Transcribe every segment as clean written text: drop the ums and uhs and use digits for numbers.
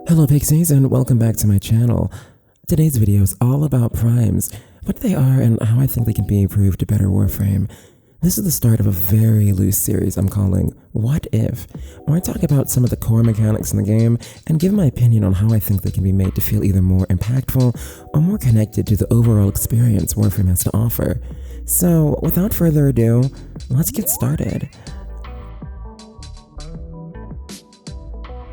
Hello Pixies and welcome back to my channel. Today's video is all about primes, what they are and how I think they can be improved to better Warframe. This is the start of a very loose series I'm calling What If, where I talk about some of the core mechanics in the game and give my opinion on how I think they can be made to feel either more impactful or more connected to the overall experience Warframe has to offer. So without further ado, let's get started.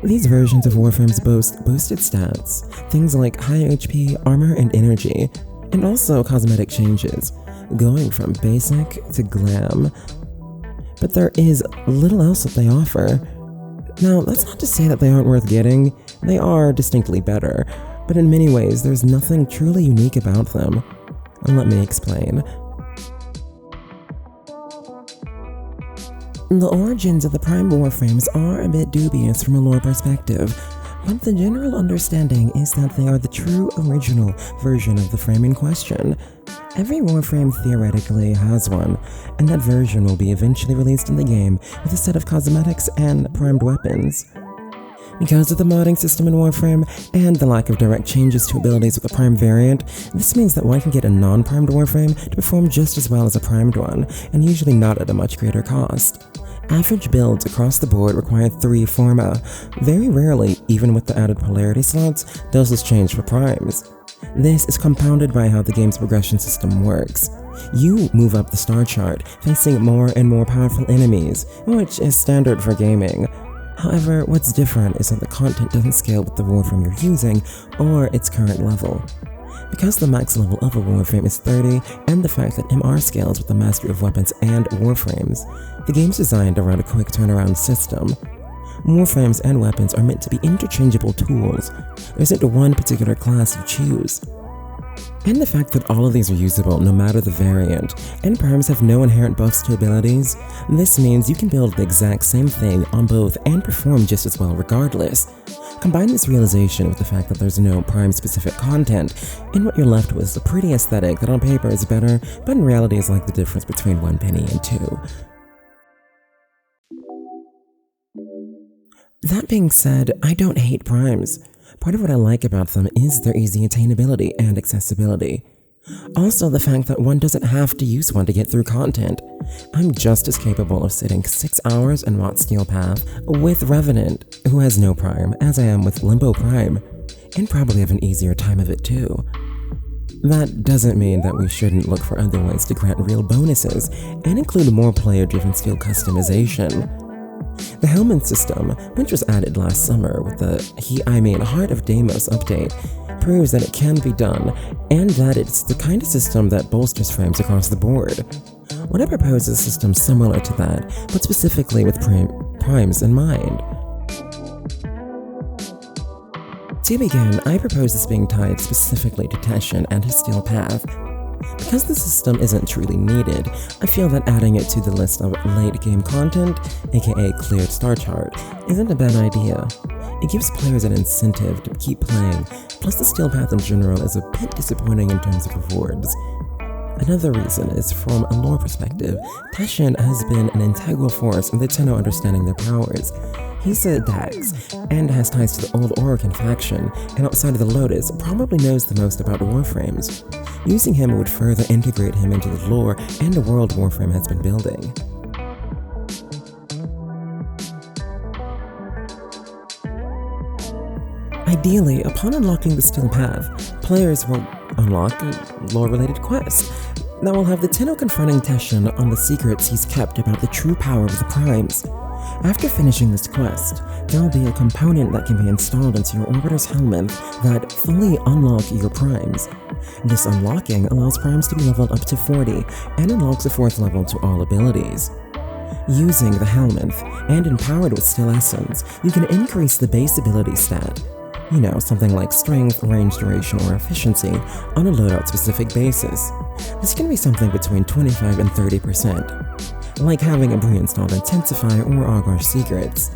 These versions of Warframes boast boosted stats, things like high HP, armor, and energy, and also cosmetic changes, going from basic to glam. But there is little else that they offer. Now, that's not to say that they aren't worth getting. They are distinctly better, but in many ways there's nothing truly unique about them. And let me explain. The origins of the Prime Warframes are a bit dubious from a lore perspective, but the general understanding is that they are the true original version of the frame in question. Every Warframe theoretically has one, and that version will be eventually released in the game with a set of cosmetics and primed weapons. Because of the modding system in Warframe and the lack of direct changes to abilities with a Prime variant, this means that one can get a non-primed Warframe to perform just as well as a primed one, and usually not at a much greater cost. Average builds across the board require 3 forma. Very rarely, even with the added polarity slots, does this change for primes. This is compounded by how the game's progression system works. You move up the star chart, facing more and more powerful enemies, which is standard for gaming. However, what's different is that the content doesn't scale with the Warframe you're using or its current level. Because the max level of a Warframe is 30, and the fact that MR scales with the mastery of weapons and Warframes, the game's designed around a quick turnaround system. Warframes and weapons are meant to be interchangeable tools. There isn't one particular class you choose. And the fact that all of these are usable no matter the variant, and primes have no inherent buffs to abilities, this means you can build the exact same thing on both and perform just as well regardless. Combine this realization with the fact that there's no prime-specific content, and what you're left with is a pretty aesthetic that on paper is better, but in reality is like the difference between 1 penny and 2. That being said, I don't hate primes. Part of what I like about them is their easy attainability and accessibility. Also, the fact that one doesn't have to use one to get through content. I'm just as capable of sitting 6 hours in Rot Steel Path with Revenant, who has no prime, as I am with Limbo Prime, and probably have an easier time of it too. That doesn't mean that we shouldn't look for other ways to grant real bonuses and include more player-driven skill customization. The Helmet system, which was added last summer with the Heart of Deimos update, proves that it can be done, and that it's the kind of system that bolsters frames across the board. What I propose is a system similar to that, but specifically with primes in mind. To begin, I propose this being tied specifically to Teshin and his Steel Path. Because the system isn't truly needed, I feel that adding it to the list of late-game content, aka cleared star chart, isn't a bad idea. It gives players an incentive to keep playing, plus the Steel Path in general is a bit disappointing in terms of rewards. Another reason is from a lore perspective, Teshin has been an integral force in the Tenno understanding their powers. He's a Dax, and has ties to the old Orokin faction, and outside of the Lotus, probably knows the most about Warframes. Using him would further integrate him into the lore and the world Warframe has been building. Ideally, upon unlocking the Steel Path, players will unlock a lore-related quest that will have the Tenno confronting Teshin on the secrets he's kept about the true power of the primes. After finishing this quest, there will be a component that can be installed into your Orbiter's helmet that fully unlock your primes. This unlocking allows primes to be leveled up to 40 and unlocks a 4th level to all abilities. Using the helmet, and empowered with Still Essence, you can increase the base ability stat. You know, something like strength, range duration, or efficiency on a loadout-specific basis. This can be something between 25 and 30%, like having a pre-installed Intensify or Augar secrets.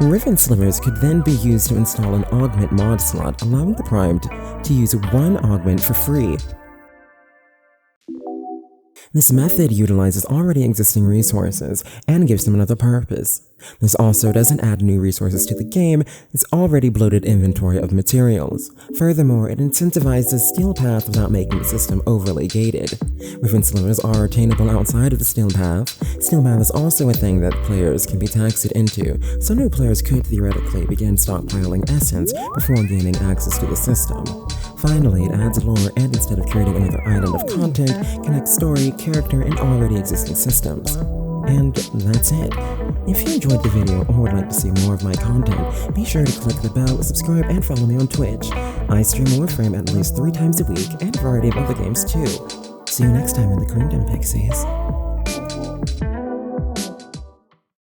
Riven Slivers could then be used to install an augment mod slot, allowing the primed to use 1 augment for free. This method utilizes already existing resources and gives them another purpose. This also doesn't add new resources to the game, it's already bloated inventory of materials. Furthermore, it incentivizes steal path without making the system overly gated. Reference limits are attainable outside of the steal path. Steal path is also a thing that players can be taxed into, so new players could theoretically begin stockpiling essence before gaining access to the system. Finally, it adds lore and instead of creating another island of content, connects story, character, and already existing systems. And that's it. If you enjoyed the video or would like to see more of my content, be sure to click the bell, subscribe, and follow me on Twitch. I stream Warframe at least 3 times a week and a variety of other games too. See you next time in the Kingdom, Pixies.